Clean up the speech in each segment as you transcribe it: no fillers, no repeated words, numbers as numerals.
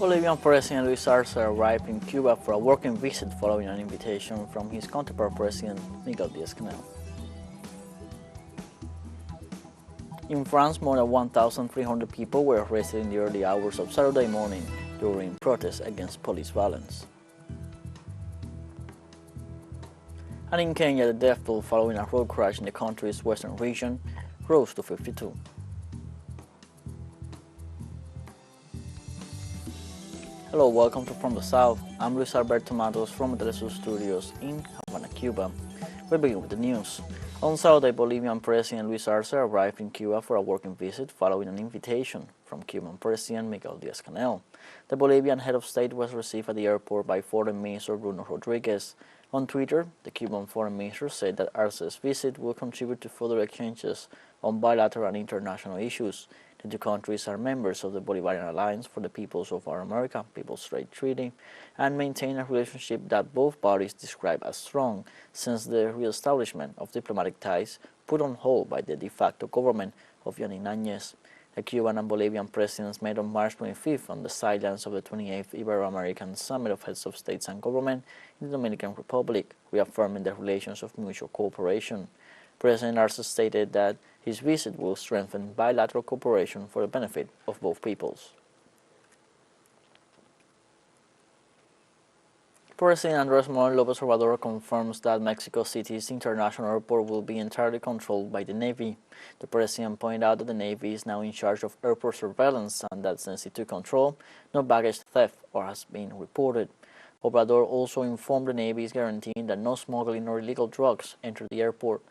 Bolivian President Luis Arce arrived in Cuba for a working visit following an invitation from his counterpart President Miguel Díaz-Canel. In France, more than 1,300 people were arrested in the early hours of Saturday morning during protests against police violence. And in Kenya, the death toll following a road crash in the country's western region rose to 52. Hello, welcome to From the South. I'm Luis Arce from the teleSUR studios in Havana, Cuba. We begin with the news. On Saturday, Bolivian President Luis Arce arrived in Cuba for a working visit following an invitation from Cuban President Miguel Díaz-Canel. The Bolivian head of state was received at the airport by Foreign Minister Bruno Rodriguez. On Twitter, the Cuban Foreign Minister said that Arce's visit will contribute to further exchanges on bilateral and international issues. The two countries are members of the Bolivarian Alliance for the Peoples of Our America, People's Trade Treaty, and maintain a relationship that both parties describe as strong since the re-establishment of diplomatic ties put on hold by the de facto government of Johnny Náñez. The Cuban and Bolivian presidents met on March 25th on the sidelines of the 28th Ibero-American Summit of Heads of States and Government in the Dominican Republic, reaffirming the relations of mutual cooperation. President Arce stated that his visit will strengthen bilateral cooperation for the benefit of both peoples. President Andrés Manuel López Obrador confirms that Mexico City's international airport will be entirely controlled by the Navy. The president pointed out that the Navy is now in charge of airport surveillance and that since it took control, no baggage theft has been reported. Obrador also informed the Navy is guaranteeing that no smuggling or illegal drugs enter the airport.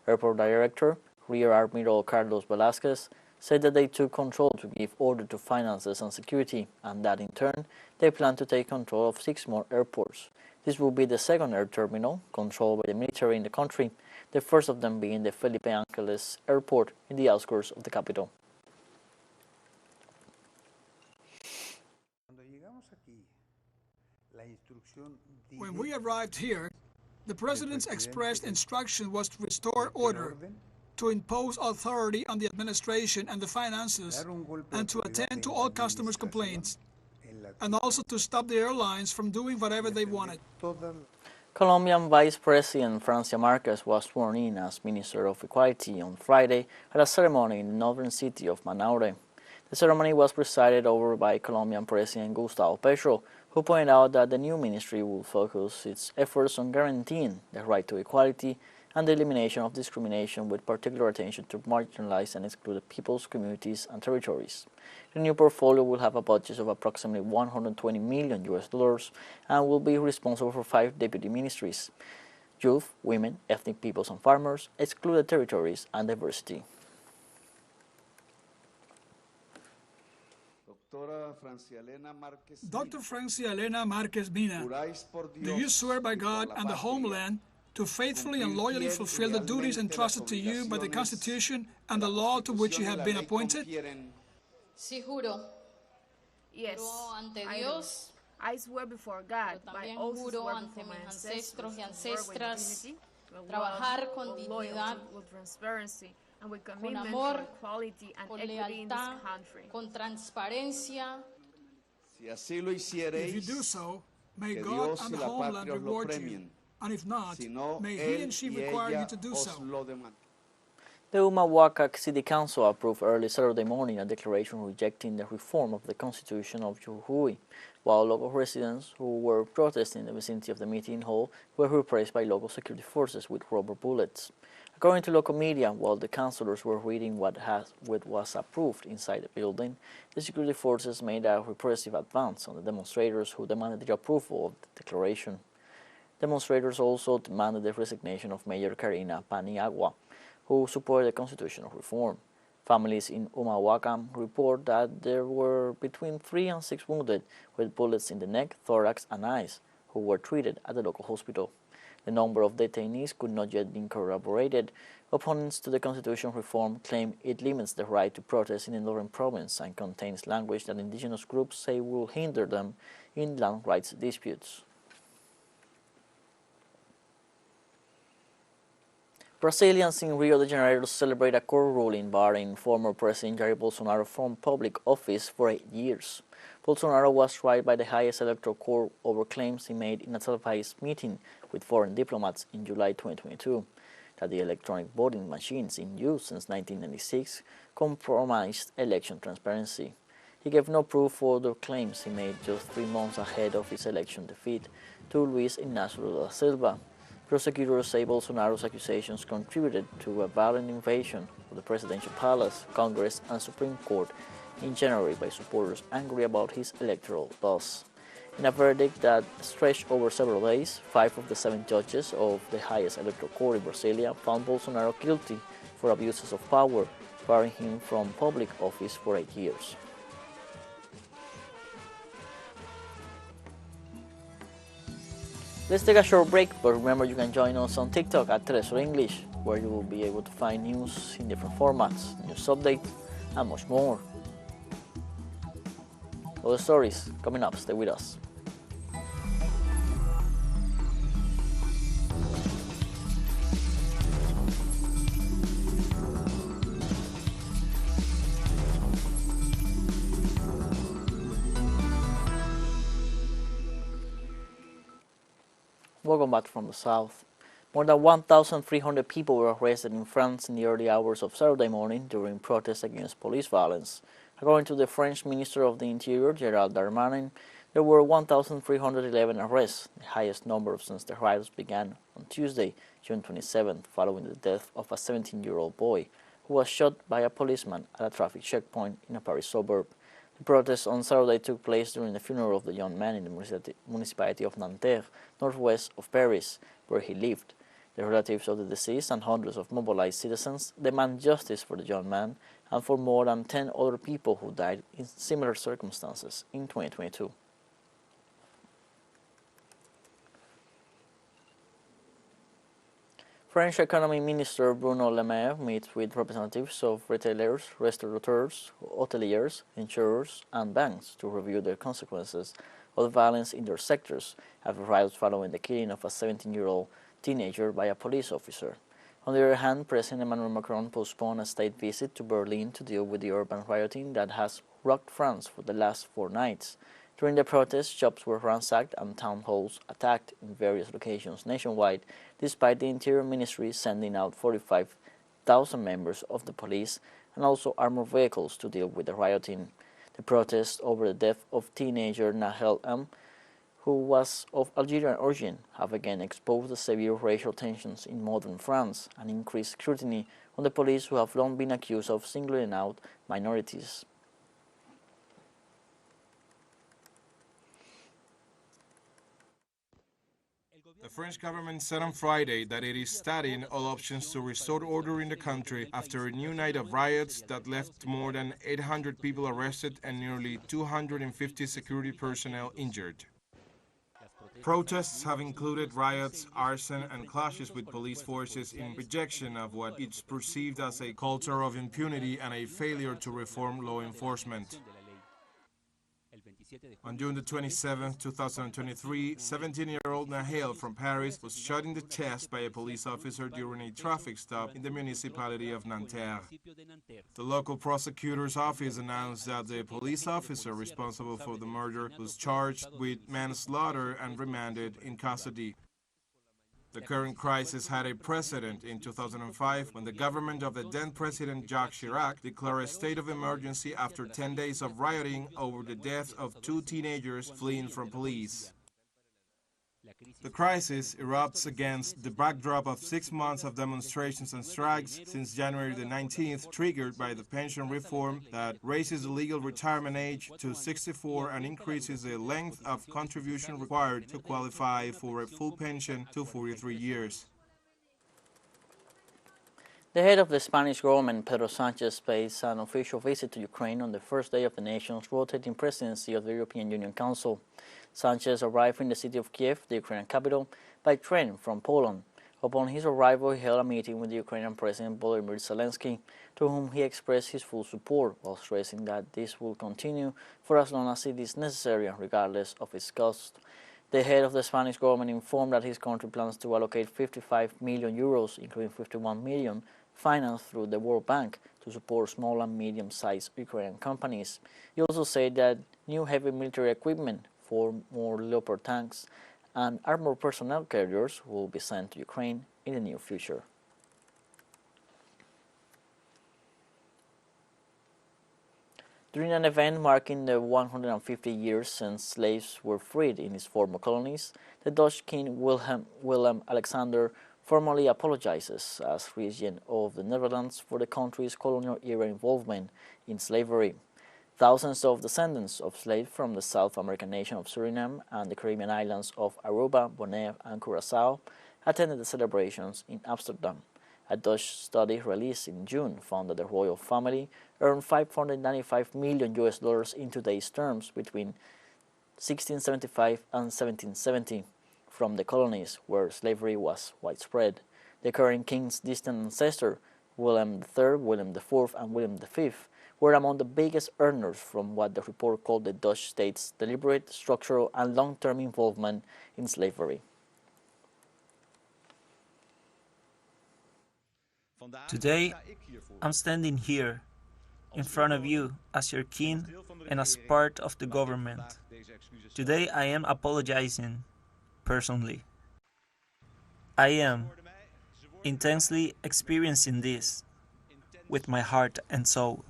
Airport Director Rear Admiral Carlos Velázquez said that they took control to give order to finances and security, and that in turn they plan to take control of 6 more airports. This will be the second air terminal controlled by the military in the country, the first of them being the Felipe Ángeles Airport in the outskirts of the capital. When we arrived here, the President's expressed instruction was to restore order, to impose authority on the administration and the finances, and to attend to all customers' complaints, and also to stop the airlines from doing whatever they wanted. Colombian Vice President Francia Márquez was sworn in as Minister of Equality on Friday at a ceremony in the northern city of Manaure. The ceremony was presided over by Colombian President Gustavo Petro, who pointed out that the new ministry will focus its efforts on guaranteeing the right to equality and the elimination of discrimination with particular attention to marginalized and excluded peoples, communities, and territories. The new portfolio will have a budget of approximately $120 million and will be responsible for 5 deputy ministries: youth, women, ethnic peoples and farmers, excluded territories, and diversity. Dr. Francia Elena Márquez Mina, do you swear by God and the homeland to faithfully and loyally fulfill the duties entrusted to you by the Constitution and the law to which you have been appointed? Sí, juro. Yes, Ante Dios, I swear before God, but I also juro swear ante before my mis ancestros y ancestors to work with ancestras, dignity, with trabajar love, con with dignidad, loyalty, with transparency, and with commitment amor, to equality and con equity in this lealtad, country. con transparencia. If you do so, may God and the homeland reward you, and if not, may he and she require you to do so. The Humahuaca City Council approved early Saturday morning a declaration rejecting the reform of the Constitution of Jujuy, while local residents who were protesting in the vicinity of the meeting hall were repressed by local security forces with rubber bullets. According to local media, while the councillors were reading what was approved inside the building, the security forces made a repressive advance on the demonstrators who demanded the approval of the declaration. Demonstrators also demanded the resignation of Mayor Karina Paniagua, who supported the constitutional reform. Families in Humahuaca report that there were between 3 and 6 wounded with bullets in the neck, thorax, and eyes, who were treated at the local hospital. The number of detainees could not yet be corroborated. Opponents to the constitutional reform claim it limits the right to protest in the northern province and contains language that indigenous groups say will hinder them in land rights disputes. Brazilians in Rio de Janeiro celebrate a court ruling barring former President Jair Bolsonaro from public office for 8 years. Bolsonaro was tried by the highest electoral court over claims he made in a televised meeting with foreign diplomats in July 2022 that the electronic voting machines in use since 1996 compromised election transparency. He gave no proof for the claims he made just 3 months ahead of his election defeat to Luis Inacio Silva. Prosecutors say Bolsonaro's accusations contributed to a violent invasion of the presidential palace, Congress, and Supreme Court in January by supporters angry about his electoral loss. In a verdict that stretched over several days, 5 of the 7 judges of the highest electoral court in Brasilia found Bolsonaro guilty for abuses of power, barring him from public office for 8 years. Let's take a short break, but remember you can join us on TikTok at teleSUR English, where you will be able to find news in different formats, news updates, and much more. Other stories coming up, stay with us. Welcome back from the south. More than 1,300 people were arrested in France in the early hours of Saturday morning during protests against police violence. According to the French Minister of the Interior, Gerald Darmanin, there were 1,311 arrests, the highest number since the riots began on Tuesday, June 27th, following the death of a 17-year-old boy who was shot by a policeman at a traffic checkpoint in a Paris suburb. The protests on Saturday took place during the funeral of the young man in the municipality of Nanterre, northwest of Paris, where he lived. The relatives of the deceased and hundreds of mobilized citizens demand justice for the young man and for more than 10 other people who died in similar circumstances in 2022. French Economy Minister Bruno Le Maire meets with representatives of retailers, restaurateurs, hoteliers, insurers, and banks to review the consequences of the violence in their sectors after riots following the killing of a 17-year-old teenager by a police officer. On the other hand, President Emmanuel Macron postponed a state visit to Berlin to deal with the urban rioting that has rocked France for the last 4 nights. During the protests, shops were ransacked and town halls attacked in various locations nationwide, despite the Interior Ministry sending out 45,000 members of the police and also armored vehicles to deal with the rioting. The protests over the death of teenager Nahel M., who was of Algerian origin, have again exposed the severe racial tensions in modern France and increased scrutiny on the police, who have long been accused of singling out minorities. The French government said on Friday that it is studying all options to restore order in the country after a new night of riots that left more than 800 people arrested and nearly 250 security personnel injured. Protests have included riots, arson, and clashes with police forces in rejection of what is perceived as a culture of impunity and a failure to reform law enforcement. On June the 27th, 2023, 17-year-old Nahel from Paris was shot in the chest by a police officer during a traffic stop in the municipality of Nanterre. The local prosecutor's office announced that the police officer responsible for the murder was charged with manslaughter and remanded in custody. The current crisis had a precedent in 2005 when the government of the then President Jacques Chirac declared a state of emergency after 10 days of rioting over the death of 2 teenagers fleeing from police. The crisis erupts against the backdrop of 6 months of demonstrations and strikes since January the 19th, triggered by the pension reform that raises the legal retirement age to 64 and increases the length of contribution required to qualify for a full pension to 43 years. The head of the Spanish government, Pedro Sanchez, pays an official visit to Ukraine on the first day of the nation's rotating presidency of the European Union Council. Sanchez arrived in the city of Kiev, the Ukrainian capital, by train from Poland. Upon his arrival, he held a meeting with the Ukrainian President Volodymyr Zelensky, to whom he expressed his full support, while stressing that this will continue for as long as it is necessary, regardless of its cost. The head of the Spanish government informed that his country plans to allocate 55 million euros, including 51 million financed through the World Bank, to support small and medium-sized Ukrainian companies. He also said that new heavy military equipment, 4 more Leopard tanks, and armored personnel carriers will be sent to Ukraine in the near future. During an event marking the 150 years since slaves were freed in his former colonies, the Dutch King Willem Alexander formally apologizes as regent of the Netherlands for the country's colonial era involvement in slavery. Thousands of descendants of slaves from the South American nation of Suriname and the Caribbean islands of Aruba, Bonaire, and Curaçao attended the celebrations in Amsterdam. A Dutch study released in June found that the royal family earned $595 million in today's terms between 1675 and 1770 from the colonies where slavery was widespread. The current king's distant ancestor, William III, William IV, and William V, were among the biggest earners from what the report called the Dutch state's deliberate, structural, and long-term involvement in slavery. Today, I'm standing here in front of you as your king and as part of the government. Today I am apologizing personally. I am intensely experiencing this with my heart and soul.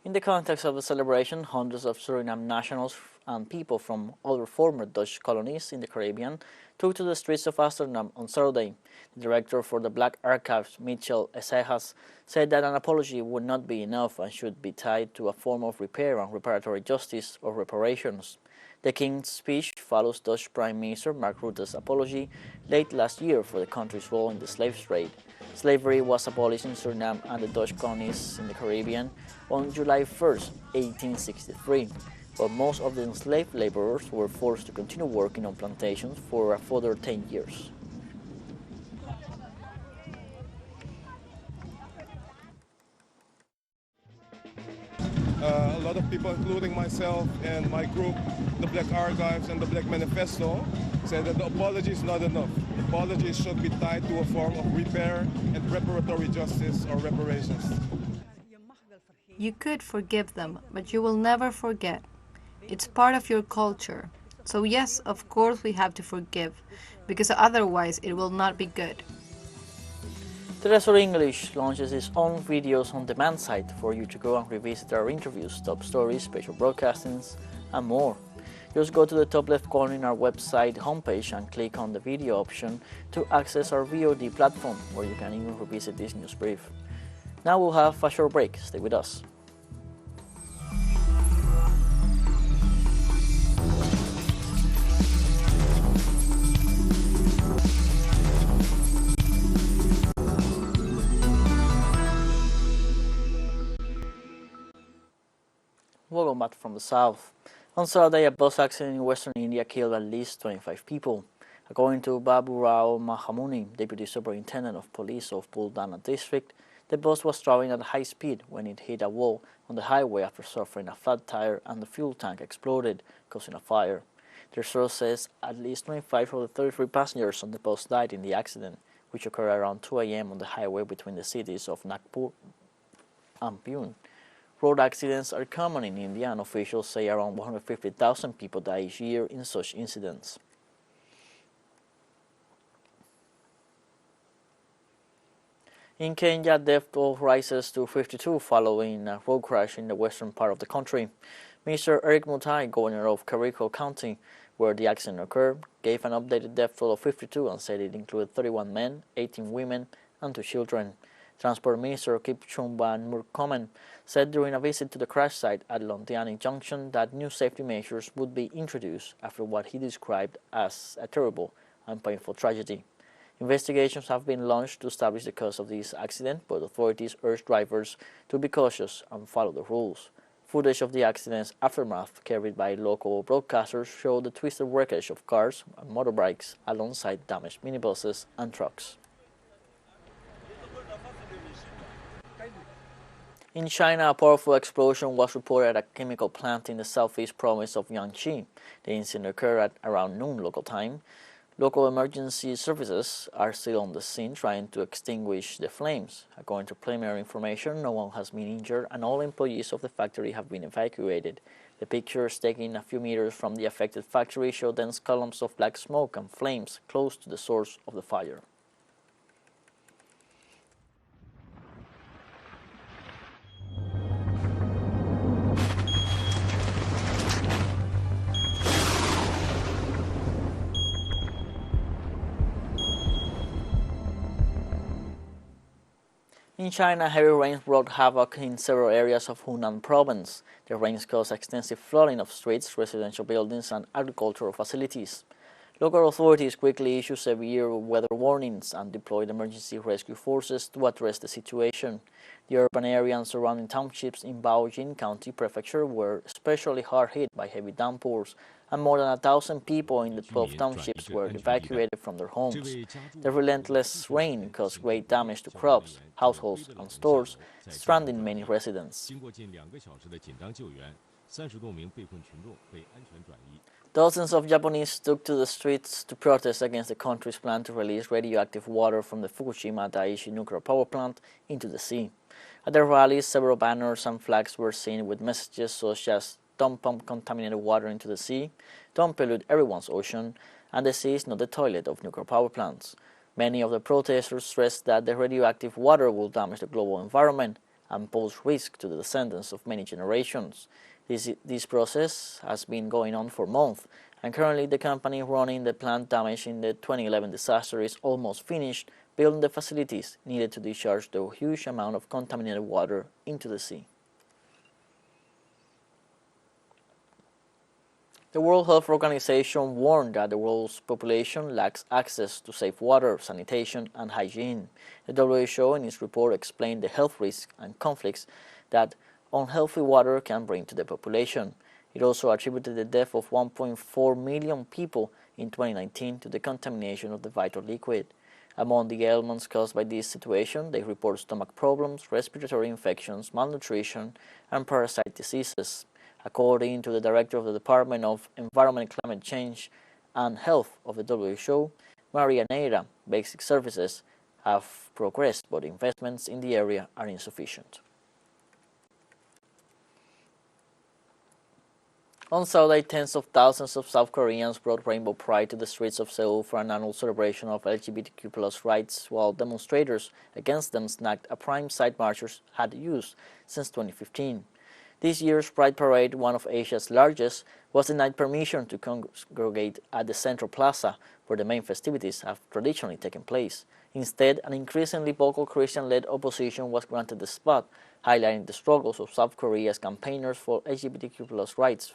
In the context of the celebration, hundreds of Suriname nationals and people from other former Dutch colonies in the Caribbean took to the streets of Amsterdam on Saturday. The director for the Black Archives, Michel Ezejas, said that an apology would not be enough and should be tied to a form of repair and reparatory justice or reparations. The King's speech follows Dutch Prime Minister Mark Rutte's apology late last year for the country's role in the slave trade. Slavery was abolished in Suriname and the Dutch colonies in the Caribbean on July 1, 1863, but most of the enslaved laborers were forced to continue working on plantations for a further 10 years. A lot of people, including myself and my group, the Black Archives and the Black Manifesto, said that the apology is not enough. Apologies should be tied to a form of repair and reparatory justice or reparations. You could forgive them, but you will never forget. It's part of your culture. So yes, of course we have to forgive, because otherwise it will not be good. teleSUR English launches its own videos on demand site for you to go and revisit our interviews, top stories, special broadcastings, and more. Just go to the top left corner in our website homepage and click on the video option to access our VOD platform, where you can even revisit this news brief. Now we'll have a short break. Stay with us. Welcome back from the south. On Saturday, a bus accident in western India killed at least 25 people. According to Babu Rao Mahamuni, Deputy Superintendent of Police of Buldana District, the bus was traveling at high speed when it hit a wall on the highway after suffering a flat tire and the fuel tank exploded, causing a fire. The source says at least 25 of the 33 passengers on the bus died in the accident, which occurred around 2 a.m. on the highway between the cities of Nagpur and Pune. Road accidents are common in India, and officials say around 150,000 people die each year in such incidents. In Kenya, death toll rises to 52 following a road crash in the western part of the country. Mr. Eric Mutai, governor of Kericho County, where the accident occurred, gave an updated death toll of 52 and said it included 31 men, 18 women, and 2 children. Transport Minister Kipchumba Murkomen said during a visit to the crash site at Londiani Junction that new safety measures would be introduced after what he described as a terrible and painful tragedy. Investigations have been launched to establish the cause of this accident, but authorities urge drivers to be cautious and follow the rules. Footage of the accident's aftermath carried by local broadcasters showed the twisted wreckage of cars and motorbikes alongside damaged minibuses and trucks. In China, a powerful explosion was reported at a chemical plant in the southeast province of Jiangxi. The incident occurred at around noon local time. Local emergency services are still on the scene trying to extinguish the flames. According to preliminary information, no one has been injured and all employees of the factory have been evacuated. The pictures taken a few meters from the affected factory show dense columns of black smoke and flames close to the source of the fire. In China, heavy rains wrought havoc in several areas of Hunan province. The rains caused extensive flooding of streets, residential buildings, and agricultural facilities. Local authorities quickly issued severe weather warnings and deployed emergency rescue forces to address the situation. The urban area and surrounding townships in Baojin County Prefecture were especially hard hit by heavy downpours, and more than 1,000 people in the 12 townships were evacuated from their homes. The relentless rain caused great damage to crops, households, and stores, stranding many residents. Dozens of Japanese took to the streets to protest against the country's plan to release radioactive water from the Fukushima Daiichi nuclear power plant into the sea. At the rallies, several banners and flags were seen with messages such as "Don't pump contaminated water into the sea," "Don't pollute everyone's ocean," and "The sea is not the toilet of nuclear power plants." Many of the protesters stressed that the radioactive water will damage the global environment and pose risk to the descendants of many generations. This process has been going on for months, and currently the company running the plant damaged in the 2011 disaster is almost finished building the facilities needed to discharge the huge amount of contaminated water into the sea. The World Health Organization warned that the world's population lacks access to safe water, sanitation, and hygiene. The WHO in its report explained the health risks and conflicts that unhealthy water can bring to the population. It also attributed the death of 1.4 million people in 2019 to the contamination of the vital liquid. Among the ailments caused by this situation, they report stomach problems, respiratory infections, malnutrition, and parasite diseases. According to the director of the Department of Environment, Climate Change and Health of the WHO, Maria Neira, basic services have progressed, but investments in the area are insufficient. On Saturday, tens of thousands of South Koreans brought rainbow pride to the streets of Seoul for an annual celebration of LGBTQ+ rights, while demonstrators against them snagged a prime site marchers had used since 2015. This year's Pride Parade, one of Asia's largest, was denied permission to congregate at the Central Plaza, where the main festivities have traditionally taken place. Instead, an increasingly vocal Christian-led opposition was granted the spot, highlighting the struggles of South Korea's campaigners for LGBTQ+ rights.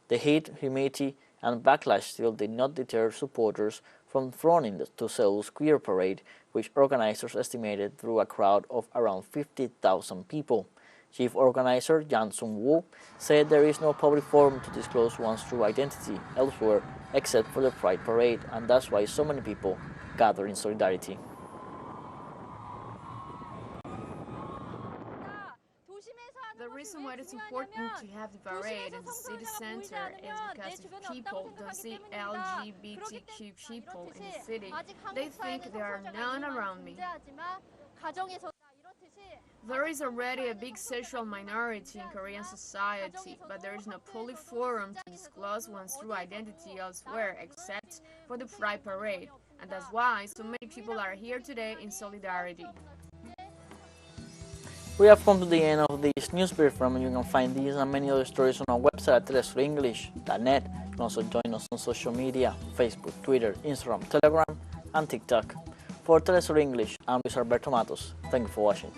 The heat, humidity, and backlash still did not deter supporters from thronging to Seoul's queer parade, which organizers estimated drew a crowd of around 50,000 people. Chief organizer Jan Sung-woo said there is no public forum to disclose one's true identity elsewhere except for the Pride Parade, and that's why so many people gather in solidarity. The reason why it's important to have the parade in the city center is because if people don't see LGBTQ people in the city, they think there are none around me. There is already a big sexual minority in Korean society, but there is no public forum to disclose one's true identity elsewhere except for the Pride Parade, and that's why so many people are here today in solidarity. We have come to the end of this news briefing. You can find these and many other stories on our website at telesurenglish.net. You can also join us on social media, Facebook, Twitter, Instagram, Telegram, and TikTok. For Telesur English, I'm Luis Arce. Thank you for watching.